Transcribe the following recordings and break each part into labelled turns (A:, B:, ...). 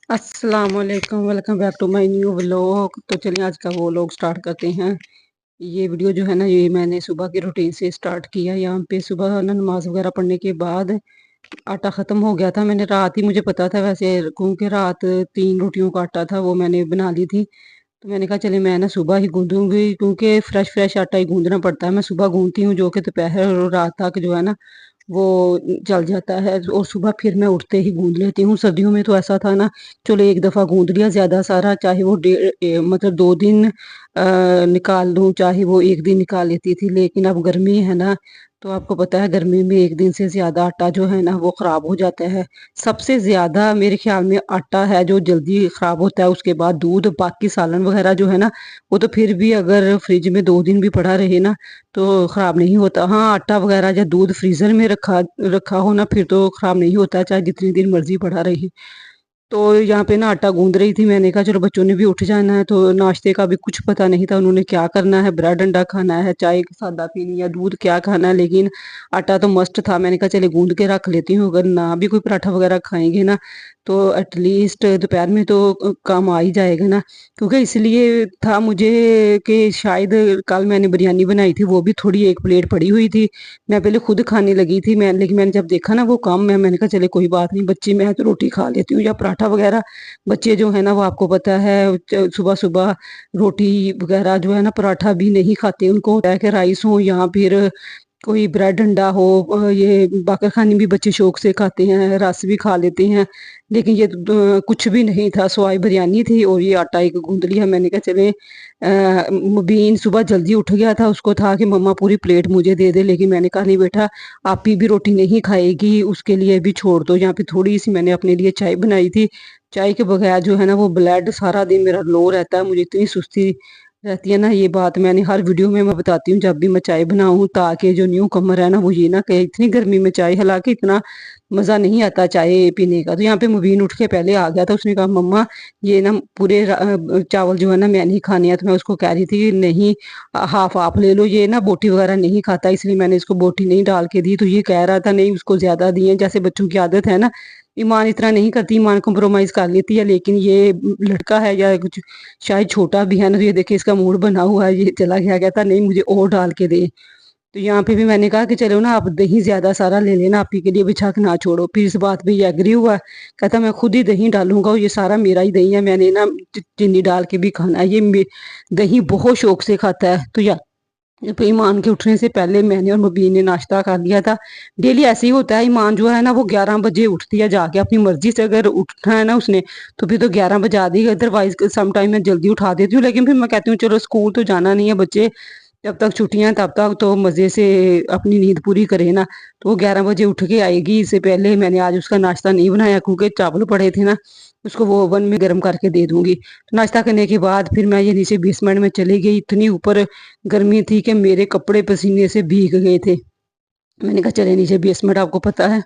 A: अस्सलाम वालेकुम, welcome back to my new vlog. तो चलिए आज का व्लॉग स्टार्ट करते हैं। ये वीडियो जो है ना, ये मैंने सुबह की रूटीन से स्टार्ट किया। यहाँ पे सुबह ना नमाज वगैरह पढ़ने के बाद आटा ख़त्म हो गया था। मैंने रात ही, मुझे पता था वैसे, क्योंकि रात 3 रोटियों का आटा था, वो मैंने बना ली थी। तो मैंने कहा चलिए मैं ना सुबह ही गूँधूँगी, क्योंकि फ्रेश फ्रेश आटा ही गूँधना पड़ता है। मैं सुबह गूँधती हूँ, जो कि दोपहर और रात तक जो है ना वो चल जाता है, और सुबह फिर मैं उठते ही गूंद लेती हूँ। सर्दियों में तो ऐसा था ना, चलो एक दफ़ा गूंद लिया ज़्यादा सारा, चाहे वो मतलब 2 दिन निकाल लूँ, चाहे वो एक दिन निकाल लेती थी। लेकिन अब गर्मी है ना, तो आपको पता है गर्मी में एक दिन से ज़्यादा आटा जो है ना वो ख़राब हो जाता है। सबसे ज़्यादा मेरे ख्याल में आटा है जो जल्दी ख़राब होता है, उसके बाद दूध। बाकी सालन वगैरह जो है ना, वो तो फिर भी अगर फ्रिज में 2 दिन भी पड़ा रहे ना तो ख़राब नहीं होता। हाँ, आटा वगैरह या दूध फ्रीज़र में रखा रखा हो ना, फिर तो ख़राब नहीं होता, चाहे जितनी दिन मर्ज़ी पड़ा रहे। तो यहाँ पे ना आटा गूंद रही थी। मैंने कहा चलो बच्चों ने भी उठ जाना है, तो नाश्ते का भी कुछ पता नहीं था उन्होंने क्या करना है, ब्रेड अंडा खाना है, चाय सादा पीनी या दूध क्या खाना है। लेकिन आटा तो मस्ट था। मैंने कहा चले गूंद के रख लेती हूँ, अगर ना भी कोई पराठा वगैरह खाएंगे ना तो एटलीस्ट दोपहर में तो काम आ ही जाएगा ना। क्योंकि इसलिए था मुझे कि शायद कल मैंने बिरयानी बनाई थी, वो भी थोड़ी एक प्लेट पड़ी हुई थी। मैं पहले खुद खाने लगी थी, लेकिन मैंने जब देखा ना वो कम है, मैंने कहा चले कोई बात नहीं, बच्चे, मैं तो रोटी खा लेती हूँ या पराठा वगैरह। बच्चे जो है ना वो आपको पता है सुबह सुबह रोटी वगैरह जो है ना, पराठा भी नहीं खाते। उनको होता है कि राइस हो या फिर कोई ब्रेड अंडा हो। ये बाकर खानी भी बच्चे शौक से खाते हैं, रस भी खा लेते हैं। लेकिन ये कुछ भी नहीं था, सवाई बिरयानी थी और ये आटा एक गूंद लिया। मैंने कहा चले मुबीन सुबह जल्दी उठ गया था, उसको था कि मम्मा पूरी प्लेट मुझे दे दे। लेकिन मैंने कहा नहीं बेटा, आप ही भी रोटी नहीं खाएगी, उसके लिए भी छोड़ दो। यहाँ पे थोड़ी सी मैंने अपने लिए चाय बनाई थी। चाय के बगैर जो है ना वो ब्लड सारा दिन मेरा लो रहता है, मुझे इतनी सुस्ती रहती है ना। ये बात मैंने हर वीडियो में मैं बताती हूँ जब भी मैं चाय बनाऊँ, ताकि जो न्यू कमर है ना वो ये ना कहे इतनी गर्मी में चाय, हालांकि इतना मज़ा नहीं आता चाय पीने का। तो यहाँ पे मुबीन उठ के पहले आ गया था, उसने कहा मम्मा ये ना पूरे चावल जो है ना मैं नहीं खाने हैं। तो मैं उसको कह रही थी कि नहीं, हाफ आप ले लो, ये ना बोटी वगैरह नहीं खाता, इसलिए मैंने इसको बोटी नहीं डाल के दी। तो ये कह रहा था नहीं उसको ज़्यादा दिए, जैसे बच्चों की आदत है ना। ईमान इतना नहीं करती, ईमान कम्प्रोमाइज़ कर लेती है। लेकिन ये लड़का है या कुछ शायद छोटा भी है ना, तो ये देखिए इसका मूड बना हुआ है, ये चला गया, कहता नहीं मुझे और डाल के दे। तो यहाँ पे भी मैंने कहा कि चलो ना आप दही ज्यादा सारा ले लेना, आप ही के लिए बिछा के ना छोड़ो। फिर इस बात पे ये एग्री हुआ, कहता मैं खुद ही दही डालूंगा और ये सारा मेरा ही दही है, मैंने ना चीनी डाल के भी खाना है। ये दही बहुत शौक से खाता है। तो यार ईमान के उठने से पहले मैंने और मुबीन ने नाश्ता कर लिया था। डेली ऐसे ही होता है, ईमान जो है ना वो 11 बजे उठती है जाके, अपनी मर्जी से अगर उठना है ना उसने तो फिर तो 11 बजा दी। अदरवाइज सम टाइम मैं जल्दी उठा देती हूँ, लेकिन फिर मैं कहती हूँ चलो स्कूल तो जाना नहीं है, बच्चे जब तक छुट्टियां तब तक तो मज़े से अपनी नींद पूरी करे ना। तो वो 11 बजे उठ के आएगी। इससे पहले मैंने आज उसका नाश्ता नहीं बनाया, क्योंकि चावल पड़े थे ना, उसको वो ओवन में गर्म करके दे दूंगी। तो नाश्ता करने के बाद फिर मैं ये नीचे बेसमेंट में चली गई। इतनी ऊपर गर्मी थी कि मेरे कपड़े पसीने से भीग गए थे। मैंने कहा चले नीचे बेसमेंट, आपको पता है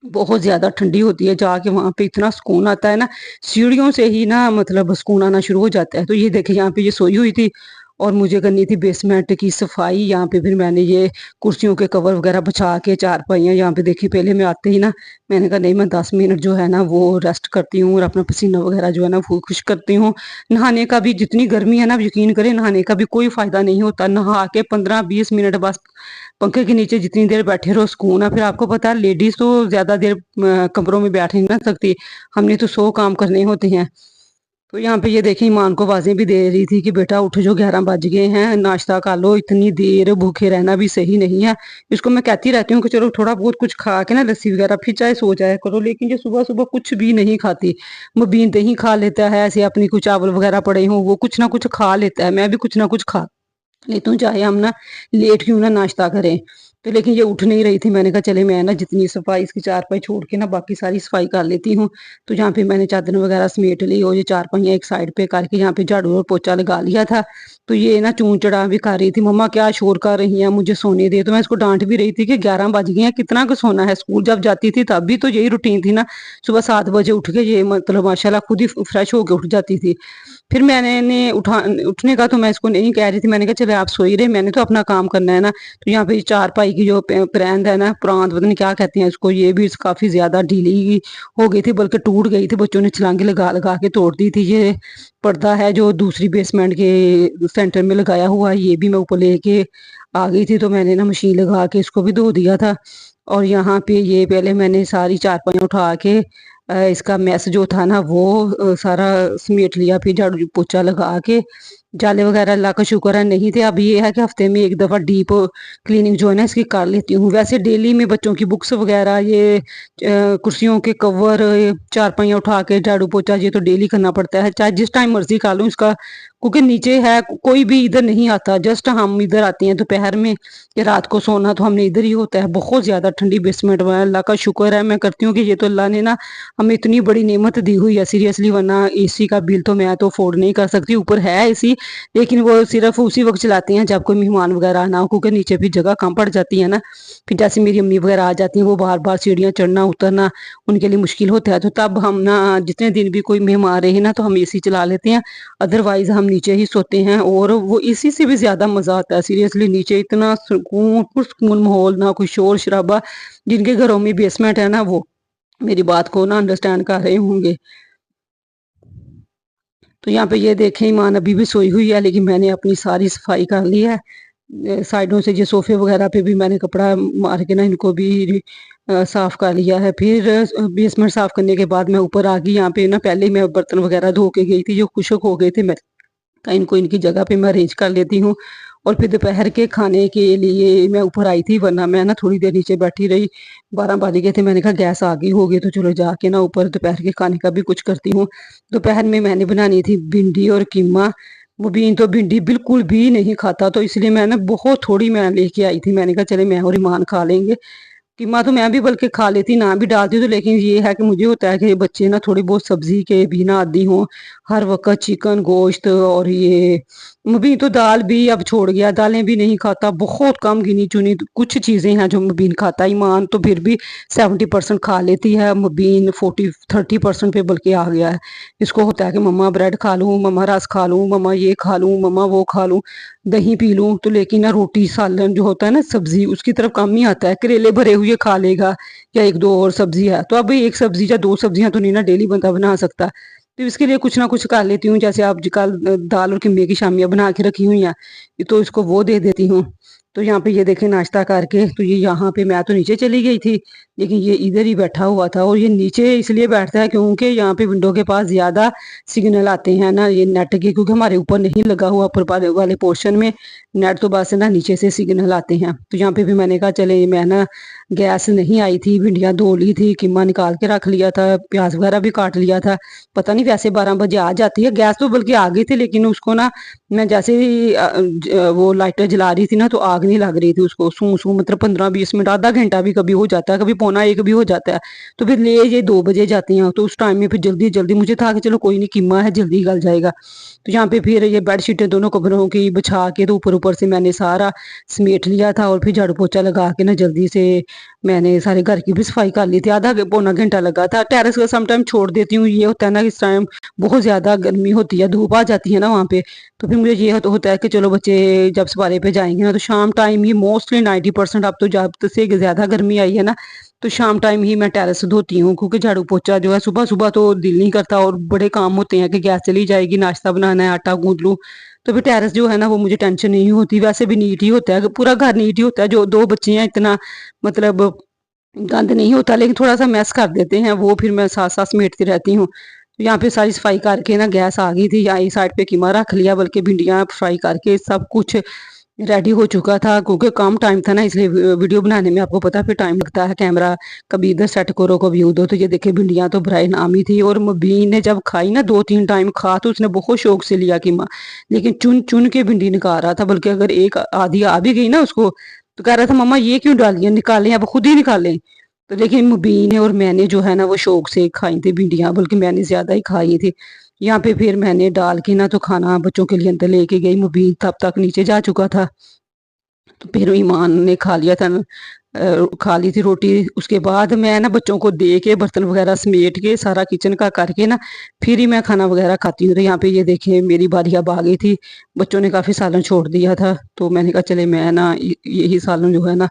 A: बहुत ज्यादा ठंडी होती है, जाके वहां पे इतना सुकून आता है ना, सीढ़ियों से ही ना मतलब सुकून आना शुरू हो जाता है। तो ये देखिए यहाँ पे ये सोई हुई थी और मुझे करनी थी बेसमेंट की सफाई। यहाँ पे फिर मैंने ये कुर्सियों के कवर वगैरह बिछा के, चारपाइयाँ यहाँ पे देखी। पहले मैं आते ही ना मैंने कहा नहीं, मैं 10 मिनट जो है ना वो रेस्ट करती हूँ और अपना पसीना वगैरह जो है ना वो खुश करती हूँ। नहाने का भी, जितनी गर्मी है ना, यकीन करें नहाने का भी कोई फायदा नहीं होता। नहा के 15-20 मिनट बस पंखे के नीचे जितनी देर बैठे रहो सुकून है। फिर आपको पता है लेडीज तो ज्यादा देर कमरों में बैठ नहीं ना सकती, हमने तो 100 काम करने होते हैं। तो यहाँ पे ये देखिए ईमान को आवाजें भी दे रही थी कि बेटा उठ जो, 11 बज गए हैं, नाश्ता खा लो, इतनी देर भूखे रहना भी सही नहीं है। इसको मैं कहती रहती हूँ कि चलो थोड़ा बहुत कुछ खा के ना लस्सी वगैरह फिर चाहे सो जाया करो, लेकिन ये सुबह सुबह कुछ भी नहीं खाती। मुबीन दही खा लेता है, ऐसे अपनी कुछ चावल वगैरह पड़े हों वो कुछ ना कुछ खा लेता है, मैं भी कुछ ना कुछ खा लेती हूँ, चाहे हम ना लेट क्यों ना नाश्ता करें। तो लेकिन ये उठ नहीं रही थी। मैंने कहा चले मैं ना जितनी सफाई, इसकी चारपाई छोड़ के ना बाकी सारी सफाई कर लेती हूँ। तो जहाँ पे मैंने चादर वगैरह समेट ली और ये चारपाइयाँ एक साइड पे करके यहाँ पे झाड़ू और पोछा लगा लिया था। तो ये ना चूं चढ़ा भी कर रही थी, मम्मा क्या शोर कर रही हैं, मुझे सोने दे। तो मैं इसको डांट भी रही थी कि 11 बज गए हैं, कितना कुछ सोना है। स्कूल जब जाती थी तब भी तो यही रूटीन थी ना, सुबह 7 बजे उठ के ये मतलब माशाल्लाह खुद ही फ्रेश होके उठ जाती थी। फिर मैंने उठने का तो मैं इसको नहीं कह रही थी, मैंने कहा चले आप सो ही रहे, मैंने तो अपना काम करना है ना। तो यहाँ पे चारपाई की जो परंद है ना, प्रांत पता नहीं क्या कहते हैं इसको, ये भी काफी ज्यादा ढीली हो गई थी, बल्कि टूट गई थी, बच्चों ने छलांगे लगा लगा के तोड़ दी थी। ये पर्दा है जो दूसरी बेसमेंट के सेंटर में लगाया हुआ, ये भी मैं ऊपर लेके आ गई थी, तो मैंने ना मशीन लगा के इसको भी धो दिया था। और यहाँ पे ये पहले मैंने सारी चारपाई उठा के इसका मैस जो था ना वो सारा समेट लिया, फिर झाड़ू पोछा लगा के जाले वगैरह अल्लाह का शुक्र है नहीं थे। अब ये है कि हफ्ते में एक दफ़ा डीप क्लीनिंग जो है ना इसकी कर लेती हूँ। वैसे डेली में बच्चों की बुक्स वगैरह, ये कुर्सियों के कवर, चारपाइयाँ उठा के झाड़ू पोछा, ये तो डेली करना पड़ता है, चाहे जिस टाइम मर्जी कर लूँ इसका, क्योंकि नीचे है कोई भी इधर नहीं आता, जस्ट हम इधर आते हैं दोपहर में या रात को सोना तो हमने इधर ही होता है। बहुत ज्यादा ठंडी बेसमेंट में, अल्लाह का शुक्र है, मैं करती हूँ कि ये तो अल्लाह ने ना हमें इतनी बड़ी नेमत दी हुई है सीरियसली, वरना एसी का बिल तो मैं तो अफोर्ड नहीं कर सकती। ऊपर है एसी, लेकिन वो सिर्फ उसी वक्त चलाते हैं जब कोई मेहमान वगैरह ना हो, क्योंकि नीचे भी जगह कम पड़ जाती है ना। फिर जैसे मेरी अम्मी वगैरह आ जाती हैं, वो बार बार सीढ़ियाँ चढ़ना उतरना उनके लिए मुश्किल होता है, तो तब हम ना जितने दिन भी कोई मेहमान रहे ना तो हम एसी चला लेते हैं, अदरवाइज हम नीचे ही सोते हैं। और वो एसी से भी ज्यादा मजा आता है सीरियसली, नीचे इतना सुकून पुरसुकून माहौल, ना कोई शोर शराबा। जिनके घरों में बेसमेंट है ना वो मेरी बात को ना अंडरस्टैंड कर रहे होंगे। तो यहाँ पे ये देखें, ईमान अभी भी सोई हुई है, लेकिन मैंने अपनी सारी सफाई कर ली है। साइडों से ये सोफे वगैरह पे भी मैंने कपड़ा मार के ना इनको भी साफ कर लिया है। फिर बेसमेंट साफ करने के बाद मैं ऊपर आ गई। यहाँ पे ना पहले मैं बर्तन वगैरह धो के गई थी जो खुश्क हो गए थे, मैं इनको इनकी जगह पे मैं अरेंज कर लेती हूँ। और फिर दोपहर के खाने के लिए मैं ऊपर आई थी, वरना मैं ना थोड़ी देर नीचे बैठी रही। 12 बज गए थे, मैंने कहा गैस आ गई होगी तो चलो जाके ना ऊपर दोपहर के खाने का भी कुछ करती हूँ। दोपहर में मैंने बनानी थी भिंडी और कीमा। मुबीन तो भिंडी बिल्कुल भी नहीं खाता, तो इसलिए मैं ना बहुत थोड़ी मैं लेके आई थी, मैंने कहा चले मैं और ईमान खा लेंगे। कीमा तो मैं भी बल्कि खा लेती, ना भी डालती तो, लेकिन ये है कि मुझे होता है कि बच्चे ना थोड़ी बहुत सब्जी के भी ना आदी हों, हर वक्त चिकन गोश्त। और ये मुबीन तो दाल भी अब छोड़ गया, दालें भी नहीं खाता, बहुत कम गिनी चुनी कुछ चीज़ें हैं जो मुबीन खाता है। ईमान तो फिर भी 70% खा लेती है, मुबीन 30% पे बल्कि आ गया है। इसको होता है कि मम्मा ब्रेड खा लूँ, मम्मा रस खा लूँ, मम्मा ये खा लूँ, मम्मा वो खा लूँ, दही पी लूँ, तो लेकिन ना रोटी सालन जो होता है ना सब्जी, उसकी तरफ कम ही आता है। करेले भरे हुए खा लेगा, या एक दो और सब्जी है, तो अब एक सब्जी या दो सब्जियां तो नहीं ना डेली बंदा बना सकता। तो इसके लिए कुछ ना कुछ कर लेती हूँ, जैसे आप कल दाल और कीमे की शामियाँ बना के रखी हुई हैं, तो इसको वो दे देती हूँ। तो यहाँ पे ये देखें नाश्ता करके, तो ये यहाँ पे मैं तो नीचे चली गई थी, लेकिन ये इधर ही बैठा हुआ था। और ये नीचे इसलिए बैठता है क्योंकि यहाँ पे विंडो के पास ज्यादा सिग्नल आते हैं ना ये नेट के, क्योंकि हमारे ऊपर नहीं लगा हुआ, ऊपर वाले पोर्शन में नेट, तो बस ना नीचे से सिग्नल आते हैं। तो यहाँ पे भी मैंने कहा चले, मैं ना गैस नहीं आई थी, भिंडियाँ धो ली थी, कीमा निकाल के रख लिया था, प्याज वगैरह भी काट लिया था। पता नहीं वैसे 12 बजे आ जाती है गैस, तो बल्कि आ गई थी, लेकिन उसको ना मैं जैसे ही वो लाइटर जला रही थी ना तो आग नहीं लग रही थी उसको, सू सू मतलब 15-20 मिनट, आधा घंटा भी कभी हो जाता है, कभी पौना एक भी हो जाता है। तो फिर ले ये 2 बजे जाती हैं, तो उस टाइम में फिर जल्दी जल्दी मुझे था कि चलो कोई नहीं, कीमा है जल्दी गल जाएगा। तो यहाँ पे फिर ये बेडशीटें दोनों कपड़ों की बिछा के, तो ऊपर ऊपर से मैंने सारा समेट लिया था, और फिर झाड़ू पोछा लगा के ना जल्दी से मैंने सारे घर की भी सफाई कर ली थी। आधा पौना घंटा लगा था। टेरेस का सम टाइम छोड़ देती हूँ, ये होता है ना इस टाइम बहुत ज्यादा गर्मी होती है, धूप आ जाती है ना वहाँ पे, तो फिर मुझे ये होता है कि चलो बच्चे जब सवारे पे जाएंगे ना तो शाम टाइम ही मोस्टली 90%, अब तो जब से ज्यादा गर्मी आई है ना तो शाम टाइम ही मैं टेरेस धोती हूँ, क्योंकि झाड़ू पोछा जो है सुबह सुबह तो दिल नहीं करता, और बड़े काम होते हैं कि गैस चली जाएगी, नाश्ता बनाना है, आटा गूंद लूँ। तो फिर टेरेस जो है ना वो मुझे टेंशन नहीं होती, वैसे भी नीट ही होता है, पूरा घर नीट ही होता है। जो 2 बच्चे हैं इतना मतलब गंद नहीं होता, लेकिन थोड़ा सा मैस कर देते हैं, वो फिर मैं साथ साथ समेटती रहती हूँ। यहाँ पे सारी सफाई करके ना गैस आ गई थी, यहाँ इस साइड पे कीमा रख लिया, बल्कि भिंडियाँ फ्राई करके सब कुछ रेडी हो चुका था, क्योंकि कम टाइम था ना, इसलिए वीडियो बनाने में आपको पता है फिर टाइम लगता है, कैमरा कभी इधर सेट करो कभी उधर। तो ये देखे भिंडियाँ तो ब्राई नामी थी, और मुबीन ने जब खाई ना 2-3 टाइम खा तो उसने बहुत शौक से लिया कीमा, लेकिन चुन चुन के भिंडी निकाल रहा था, बल्कि अगर एक आधी आ भी गई ना उसको तो कह रहा था मम्मा ये क्यों डाली है, निकालें अब खुद ही निकालें। तो लेकिन मुबीन और मैंने जो है ना वो शौक से खाई थी भिंडियाँ, बल्कि मैंने ज्यादा ही खाई थी। यहाँ पे फिर मैंने डाल के ना तो खाना बच्चों के लिए अंदर लेके गई, मुबीन तब तक नीचे जा चुका था। तो फिर ईमान ने खा लिया था खा ली थी रोटी। उसके बाद मैं ना बच्चों को दे के बर्तन वगैरह समेट के सारा किचन का करके ना फिर ही मैं खाना वगैरह खाती हूँ। तो यहाँ पे ये देखें मेरी बारी अब आ गई थी। बच्चों ने काफ़ी सालन छोड़ दिया था तो मैंने कहा चले मैं ना यही सालन जो है ना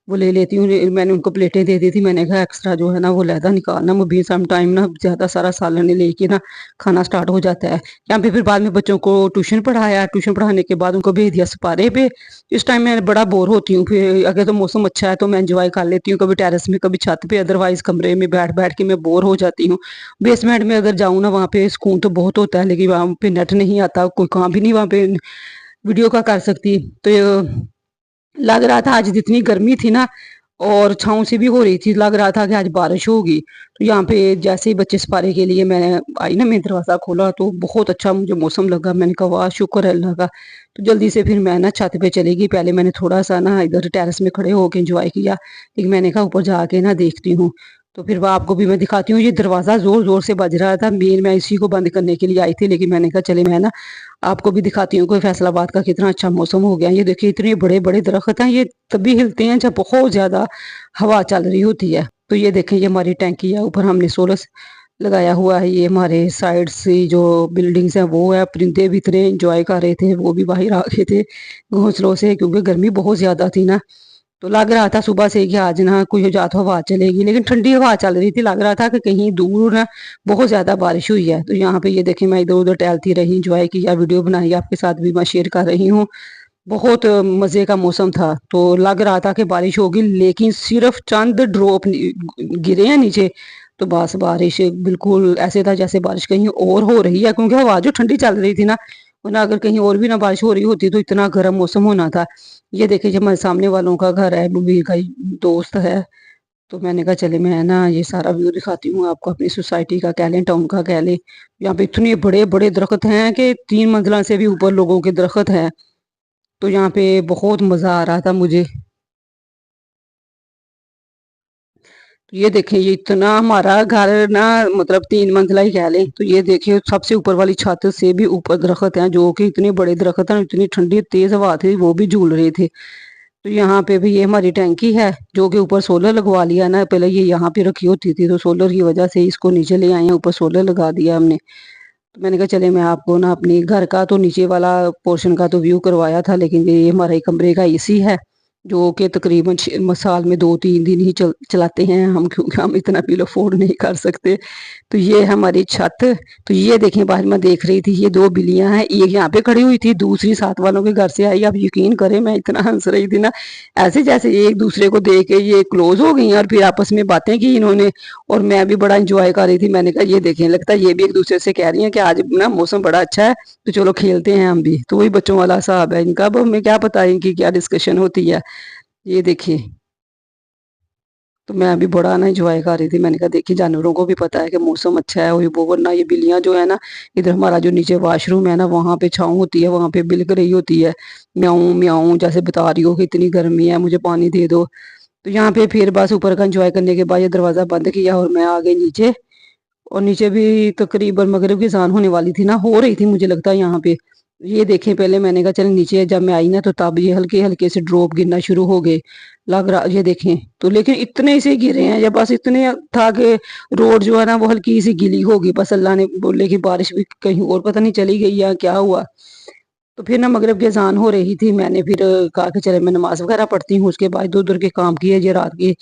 A: वो ले लेती हूँ। मैंने उनको प्लेटें दे दी थी। मैंने कहा एक्स्ट्रा जो है ना वो लहदा निकालना, वो भी सम टाइम ना ज़्यादा सारा सालन लेके ना खाना स्टार्ट हो जाता है। यहाँ पे फिर बाद में बच्चों को ट्यूशन पढ़ाया। ट्यूशन पढ़ाने के बाद उनको भेज दिया सपारे पे। इस टाइम मैं बड़ा बोर होती हूँ। फिर अगर तो मौसम अच्छा है तो मैं एंजॉय कर लेती हूँ, कभी टेरेस में कभी छत पे, अदरवाइज कमरे में बैठ बैठ के मैं बोर हो जाती हूँ। बेसमेंट में अगर जाऊँ ना वहाँ पे सुकून तो बहुत होता है, लेकिन वहाँ पे नेट नहीं आता, कोई काम भी नहीं वहाँ पे वीडियो का कर सकती। तो लग रहा था आज जितनी गर्मी थी ना और छाँव सी भी हो रही थी, लग रहा था कि आज बारिश होगी। तो यहाँ पे जैसे ही बच्चे सपारे के लिए मैं आई ना, मैं दरवाज़ा खोला तो बहुत अच्छा मुझे मौसम लगा। मैंने कहा वाह शुक्र है अल्लाह का। तो जल्दी से फिर मैं ना छत पे चली गई। पहले मैंने थोड़ा सा ना इधर टेरेस में खड़े होके एंजॉय किया, लेकिन मैंने कहा ऊपर जाके ना देखती हूँ। तो फिर वह आपको भी मैं दिखाती हूँ। ये दरवाज़ा ज़ोर ज़ोर से बज रहा था, मैं इसी को बंद करने के लिए आई थी, लेकिन मैंने कहा चले मैं ना आपको भी दिखाती हूँ कि फैसलाबाद का कितना अच्छा मौसम हो गया। ये देखिए इतने बड़े बड़े दरख्त हैं, ये तभी हिलते हैं जब बहुत ज़्यादा हवा चल रही होती है। तो ये देखें ये हमारी टैंकी है, ऊपर हमने सोलर लगाया हुआ है। ये हमारे साइड से जो बिल्डिंग्स हैं वो है। परिंदे भी इतने इंजॉय कर रहे थे, वो भी बाहर आ गए थे घोंसलों से, क्योंकि गर्मी बहुत ज़्यादा थी ना। तो लग रहा था सुबह से कि आज ना कोई जा तो हवा चलेगी, लेकिन ठंडी हवा चल रही थी। लग रहा था कि कहीं दूर ना बहुत ज़्यादा बारिश हुई है। तो यहाँ पे ये देखें मैं इधर उधर टहलती रही, इंजॉय किया, वीडियो बनाई, आपके साथ भी मैं शेयर कर रही हूँ। बहुत मज़े का मौसम था। तो लग रहा था कि बारिश होगी, लेकिन सिर्फ चंद ड्रॉप गिरे हैं नीचे, तो बस बारिश बिल्कुल ऐसे था जैसे बारिश कहीं और हो रही है, क्योंकि हवा जो ठंडी चल रही थी ना, वरना अगर कहीं और भी ना बारिश हो रही होती तो इतना गर्म मौसम होना था। ये देखिए जब हमारे सामने वालों का घर है, मुबीर का ही दोस्त है। तो मैंने कहा चले मैं ना ये सारा व्यू दिखाती हूँ आपको, अपनी सोसाइटी का कह लें, टाउन का कह लें। यहाँ पे इतने बड़े बड़े दरख्त हैं कि 3 मंजिला से भी ऊपर लोगों के दरख्त हैं। तो यहाँ पे बहुत मज़ा आ रहा था मुझे। तो ये देखें ये इतना हमारा घर ना मतलब 3 मंजिला ही कह लें। तो ये देखिए सबसे ऊपर वाली छत से भी ऊपर दरख्त हैं, जो कि इतने बड़े दरख्त हैं, इतनी ठंडी तेज हवा थी, वो भी झूल रहे थे। तो यहाँ पे भी ये हमारी टैंकी है, जो कि ऊपर सोलर लगवा लिया ना। पहले ये यहाँ पे रखी होती थी, तो सोलर की वजह से इसको नीचे ले आए हैं, ऊपर सोलर लगा दिया हमने। तो मैंने कहा चले मैं आपको ना अपनी घर का तो नीचे वाला पोर्शन का तो व्यू करवाया था, लेकिन ये हमारे कमरे का एसी है, जो कि तकरीबन साल में 2-3 दिन ही चलाते हैं हम, क्योंकि हम इतना बिल अफोर्ड नहीं कर सकते। तो ये है हमारी छत। तो ये देखें बाहर मैं देख रही थी, ये 2 बिल्लियां हैं, एक यहाँ पे खड़ी हुई थी, दूसरी साथ वालों के घर से आई। आप यकीन करें मैं इतना हंस रही थी ना, ऐसे जैसे एक दूसरे को देख के ये क्लोज हो गई और फिर आपस में बातें की इन्होंने, और मैं भी बड़ा इंजॉय कर रही थी। मैंने कहा ये देखें लगता है ये भी एक दूसरे से कह रही हैं कि आज ना मौसम बड़ा अच्छा है, तो चलो खेलते हैं हम भी। तो वही बच्चों वाला हिसाब है इनका। अब हमें क्या पता है इनकी क्या डिस्कशन होती है। ये देखिए, तो मैं अभी बड़ा ना इंजॉय कर रही थी। मैंने कहा देखिए जानवरों को भी पता है कि मौसम अच्छा है, वही वो, वरना ये बिल्लियां जो है ना, इधर हमारा जो नीचे वॉशरूम है ना, वहां पे छाँव होती है, वहां पे बिलक रही होती है, म्याऊं म्याऊं जैसे बता रही हो कि इतनी गर्मी है, मुझे पानी दे दो। तो यहाँ पे फिर बस ऊपर का इंजॉय करने के बाद ये दरवाजा बंद किया और मैं आ गई नीचे। और नीचे भी तकरीबन मगरिब की अज़ान होने वाली थी ना, हो रही थी मुझे लगता है यहाँ पे। ये देखें पहले मैंने कहा चल नीचे, जब मैं आई ना तो तब ये हल्के हल्के से ड्रॉप गिरना शुरू हो गए। लग रहा ये देखें तो, लेकिन इतने से गिरे हैं, या बस इतने था कि रोड जो है ना वो हल्की सी गीली होगी, बस अल्लाह ने बोले कि बारिश भी कहीं और पता नहीं चली गई या क्या हुआ। तो फिर ना मगरिब की अज़ान हो रही थी, मैंने फिर कहा कि चले मैं नमाज वगैरह पढ़ती हूँ। उसके बाद इधर उधर के काम किए। ये रात की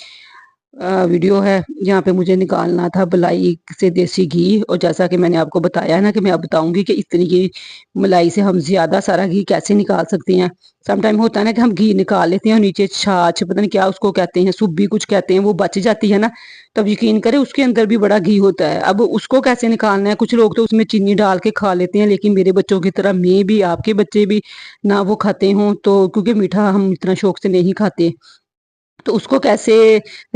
A: वीडियो है, यहाँ पे मुझे निकालना था मलाई से देसी घी। और जैसा कि मैंने आपको बताया ना कि मैं अब बताऊंगी कि इतनी की मलाई से हम ज्यादा सारा घी कैसे निकाल सकते हैं। सम टाइम होता है ना कि हम घी निकाल लेते हैं और नीचे छाछ पता नहीं क्या उसको कहते हैं, सुब्बी कुछ कहते हैं, वो बच जाती है ना, तब यकीन करें उसके अंदर भी बड़ा घी होता है। अब उसको कैसे निकालना है, कुछ लोग तो उसमें चीनी डाल के खा लेते हैं, लेकिन मेरे बच्चों की तरह मैं भी, आपके बच्चे भी ना वो खाते हों, तो क्योंकि मीठा हम इतना शौक से नहीं खाते, तो उसको कैसे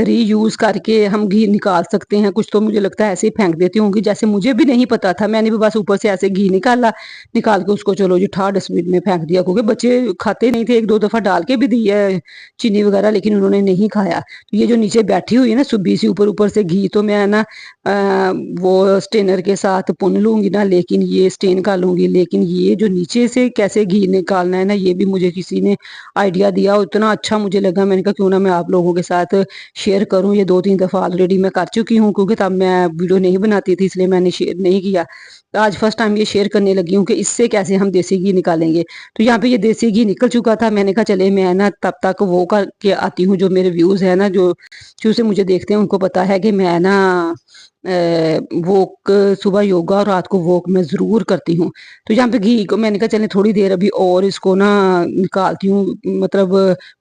A: रीयूज करके हम घी निकाल सकते हैं। कुछ तो मुझे लगता है ऐसे ही फेंक देती होंगी, जैसे मुझे भी नहीं पता था, मैंने भी बस ऊपर से ऐसे घी निकाला, निकाल के उसको चलो जी ठा डस्टबिन में फेंक दिया, क्योंकि बच्चे खाते नहीं थे। 1-2 दफा डाल के भी दी है चीनी वगैरह, लेकिन उन्होंने नहीं खाया। तो ये जो नीचे बैठी हुई है ना सुब्बी सी, ऊपर ऊपर से घी, तो मैं ना वो स्टेनर के साथ पुन लूँगी ना, लेकिन ये स्टेन कर लूँगी, लेकिन ये जो नीचे से कैसे घी निकालना है ना, ये भी मुझे किसी ने आइडिया दिया और इतना अच्छा मुझे लगा। मैंने कहा क्यों ना मैं आप लोगों के साथ शेयर करूँ। ये 2-3 दफ़ा ऑलरेडी मैं कर चुकी हूँ, क्योंकि तब मैं वीडियो नहीं बनाती थी, इसलिए मैंने शेयर नहीं किया। तो आज फर्स्ट टाइम ये शेयर करने लगी हूँ कि इससे कैसे हम देसी घी निकालेंगे। तो यहाँ पे ये देसी घी निकल चुका था। मैंने कहा चले मैं ना तब तक वो करके आती हूँ। जो मेरे व्यूज़ है ना, जो से मुझे देखते हैं, उनको पता है कि मैं ना वॉक सुबह योगा और रात को वॉक मैं ज़रूर करती हूँ। तो यहाँ पे घी को मैंने कहा चलें थोड़ी देर अभी और इसको ना निकालती हूँ, मतलब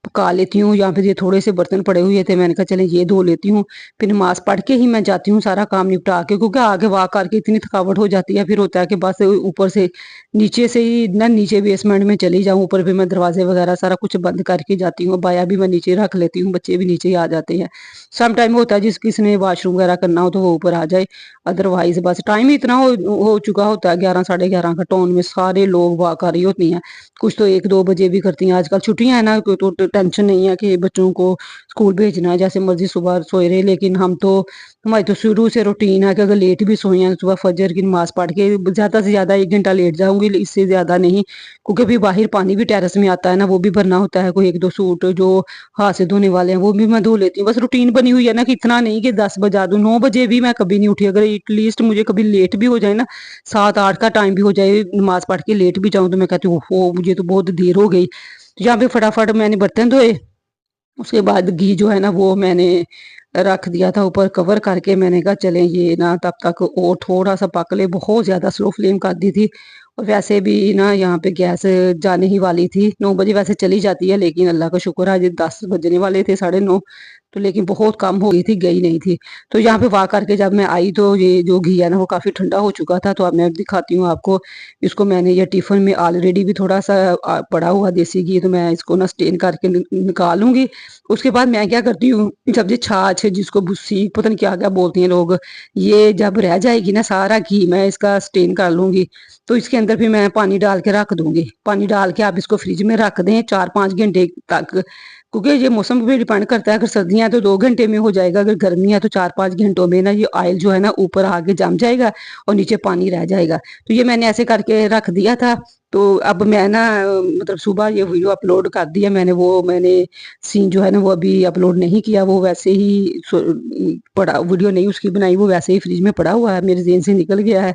A: पका लेती हूँ। यहाँ पे ये थोड़े से बर्तन पड़े हुए थे, मैंने कहा चलें ये धो लेती हूँ, फिर नमाज पढ़ के ही मैं जाती हूँ सारा काम निपटा के, क्योंकि आगे वॉक करके इतनी थकावट हो जाती है। फिर होता है कि बस ऊपर से नीचे से ही ना नीचे बेसमेंट में चली जाऊँ, ऊपर भी मैं दरवाजे वगैरह सारा कुछ बंद करके जाती हूँ। बाया भी मैं नीचे रख लेती हूँ, बच्चे भी नीचे ही आ जाते हैं। सम टाइम होता है जिस किसी ने वॉशरूम वगैरह करना हो तो वो ऊपर आ जाए, अदरवाइज बस टाइम ही इतना हो चुका होता है 11 साढ़े 11 का। टाउन में सारे लोग वॉक आ रही होती हैं, कुछ तो 1-2 बजे भी करती हैं। आजकल छुट्टियां हैं ना, कोई तो टेंशन नहीं है कि बच्चों को स्कूल भेजना है, जैसे मर्जी सुबह सोए रहे। लेकिन हमारी तो शुरू से रूटीन है कि अगर लेट भी सोए हैं सुबह फजर की नमाज पढ़ के ज़्यादा से ज़्यादा 1 घंटा लेट जाऊंगी, इससे ज़्यादा नहीं। क्योंकि भी बाहर पानी भी टेरेस में आता है ना, वो भी भरना होता है। कोई 1-2 सूट जो हाथ से धोने वाले हैं वो भी मैं धो लेती हूँ। बस रूटीन बनी हुई है ना कि इतना नहीं कि 10 बजा दूं। 9 बजे भी मैं कभी नहीं उठी। अगर एटलीस्ट मुझे कभी लेट भी हो जाए ना, 7-8 का टाइम भी हो जाए, नमाज पढ़ के लेट भी जाऊं, तो मैं कहती हूँ ओहो मुझे तो बहुत देर हो गई। तो यहाँ पे फटाफट मैंने बर्तन धोए, उसके बाद घी जो है ना वो मैंने रख दिया था ऊपर कवर करके। मैंने कहा चलें ये ना तब तक और थोड़ा सा पक ले। बहुत ज़्यादा स्लो फ्लेम कर दी थी, और वैसे भी ना यहाँ पे गैस जाने ही वाली थी। 9 बजे वैसे चली जाती है, लेकिन अल्लाह का शुक्र है आज 10 बजने वाले थे, 9:30। तो लेकिन बहुत कम हो गई थी, गई नहीं थी। तो यहाँ पे वाक करके जब मैं आई तो ये जो घी है ना वो काफ़ी ठंडा हो चुका था। तो अब मैं दिखाती हूँ आपको। इसको मैंने ये टिफ़िन में ऑलरेडी भी थोड़ा सा पड़ा हुआ देसी घी, तो मैं इसको ना स्टेन करके निकालूंगी। उसके बाद मैं क्या करती हूँ, जब ये छाछ है जिसको भुस्सी पता नहीं क्या क्या बोलती हैं लोग, ये जब रह जाएगी ना सारा घी, मैं इसका स्टेन कर लूंगी। तो इसके अंदर फिर मैं पानी डाल के रख दूंगी। पानी डाल के आप इसको फ्रिज में रख दें 4-5 घंटे तक, क्योंकि ये मौसम पे डिपेंड करता है। अगर सर्दियाँ हैं तो 2 घंटे में हो जाएगा, अगर गर्मी है तो 4-5 घंटों में ना ये ऑयल जो है ना ऊपर आके जम जाएगा और नीचे पानी रह जाएगा। तो ये मैंने ऐसे करके रख दिया था। तो अब मैं ना मतलब सुबह ये वीडियो अपलोड कर दिया मैंने। वो मैंने सीन जो है ना वो अभी अपलोड नहीं किया, वो वैसे ही पड़ा, वीडियो नहीं उसकी बनाई, वो वैसे ही फ्रिज में पड़ा हुआ है, मेरे जेहन से निकल गया है।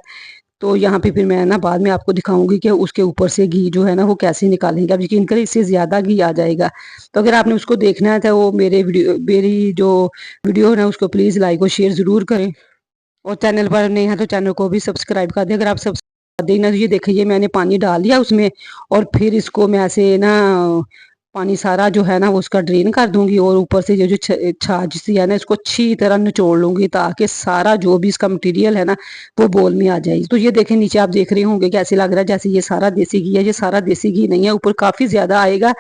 A: तो यहाँ पे फिर मैं ना बाद में आपको दिखाऊंगी कि उसके ऊपर से घी जो है ना वो कैसे निकालेंगे। अब यकीन करें इससे ज़्यादा घी आ जाएगा। तो अगर आपने उसको देखना है तो वो मेरी जो वीडियो है ना उसको प्लीज़ लाइक और शेयर ज़रूर करें, और चैनल पर नए हैं तो चैनल को भी सब्सक्राइब कर दें। अगर आप सब्सक्राइब कर दें ना, तो ये देखिए मैंने पानी डाल दिया उसमें, और फिर इसको मैं ऐसे ना पानी सारा जो है ना वो उसका ड्रेन कर दूंगी, और ऊपर से ये जो छाछ सी है ना इसको अच्छी तरह निचोड़ लूंगी, ताकि सारा जो भी इसका मटेरियल है ना वो बोल में आ जाए। तो ये देखें नीचे आप देख रहे होंगे कैसे लग रहा है, जैसे ये सारा देसी घी है। ये सारा देसी घी नहीं है, ऊपर काफ़ी ज़्यादा आएगा,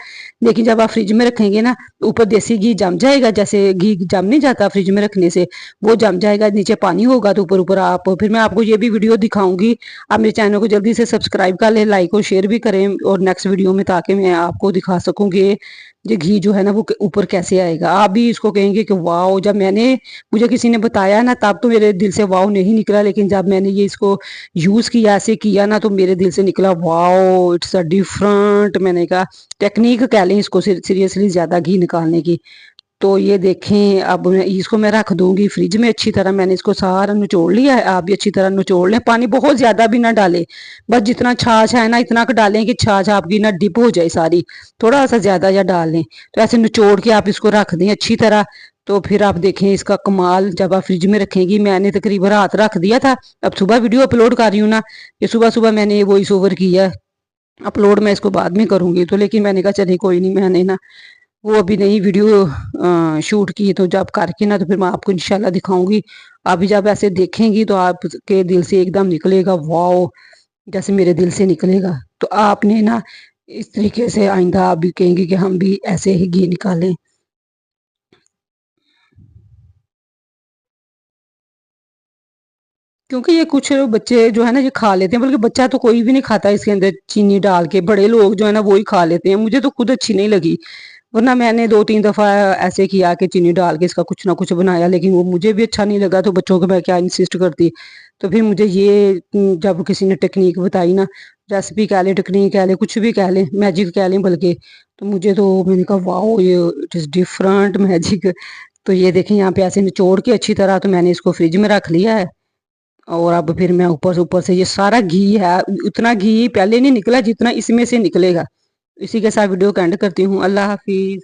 A: लेकिन जब आप फ्रिज में रखेंगे ना ऊपर देसी घी जम जाएगा। जैसे घी जम नहीं जाता फ्रिज में रखने से, वो जम जाएगा। नीचे पानी होगा तो ऊपर ऊपर आप, फिर मैं आपको ये भी वीडियो दिखाऊंगी। आप मेरे चैनल को जल्दी से सब्सक्राइब कर लें, लाइक और शेयर भी करें और नेक्स्ट वीडियो में, ताकि मैं आपको दिखा सकूँ कि ये घी जो है ना वो ऊपर कैसे आएगा। आप भी इसको कहेंगे कि वाओ। जब मुझे किसी ने बताया ना तब तो मेरे दिल से वाओ नहीं निकला, लेकिन जब मैंने ये इसको यूज़ किया, ऐसे किया ना, तो मेरे दिल से निकला वाओ, इट्स अ डिफरेंट। मैंने कहा टेक्निक कह लें इसको सीरियसली ज़्यादा घी निकालने की। तो ये देखें अब इसको मैं रख दूंगी फ्रिज में अच्छी तरह। मैंने इसको सारा निचोड़ लिया है, आप भी अच्छी तरह निचोड़ लें। पानी बहुत ज़्यादा भी ना डालें, बस जितना छाछ है ना इतना डालें कि छाछ आपकी ना डिप हो जाए सारी, थोड़ा सा ज़्यादा या डाल लें। तो ऐसे निचोड़ के आप इसको रख दें अच्छी तरह। तो फिर आप देखें इसका कमाल जब आप फ्रिज में रखेंगी। मैंने तकरीबन रात रख दिया था, अब सुबह वीडियो अपलोड कर रही हूँ ना, ये सुबह सुबह मैंने वॉइस ओवर किया, अपलोड मैं इसको बाद में करूँगी। तो लेकिन मैंने कहा चलिए कोई नहीं, मैंने ना वो अभी नई वीडियो शूट की, तो जब करके ना तो फिर मैं आपको इंशाल्लाह दिखाऊंगी। अभी जब ऐसे देखेंगी तो आपके दिल से एकदम निकलेगा वाओ, जैसे मेरे दिल से निकलेगा। तो आपने ना इस तरीके से आइंदा आप भी कहेंगे कि हम भी ऐसे ही घी निकालें। क्योंकि ये कुछ बच्चे जो है ना ये खा लेते हैं, बल्कि बच्चा तो कोई भी नहीं खाता इसके अंदर चीनी डाल के, बड़े लोग जो है ना वो ही खा लेते हैं। मुझे तो खुद अच्छी नहीं लगी, वरना मैंने 2-3 दफ़ा ऐसे किया कि चीनी डाल के इसका कुछ ना कुछ बनाया, लेकिन वो मुझे भी अच्छा नहीं लगा, तो बच्चों को मैं क्या इंसिस्ट करती। तो फिर मुझे ये जब किसी ने टेक्निक बताई ना, रेसिपी कह लें, टेक्निक कह लें, कुछ भी कह लें, मैजिक कह लें बल्कि, तो मुझे तो मैंने कहा वाओ, ये इट इज़ डिफरेंट मैजिक। तो ये देखें यहाँ पे ऐसे निचोड़ के अच्छी तरह, तो मैंने इसको फ्रिज में रख लिया है। और अब फिर मैं ऊपर से ये सारा घी है, उतना घी पहले नहीं निकला जितना इसमें से निकलेगा। इसी के साथ वीडियो को एंड करती हूँ। अल्लाह हाफिज़।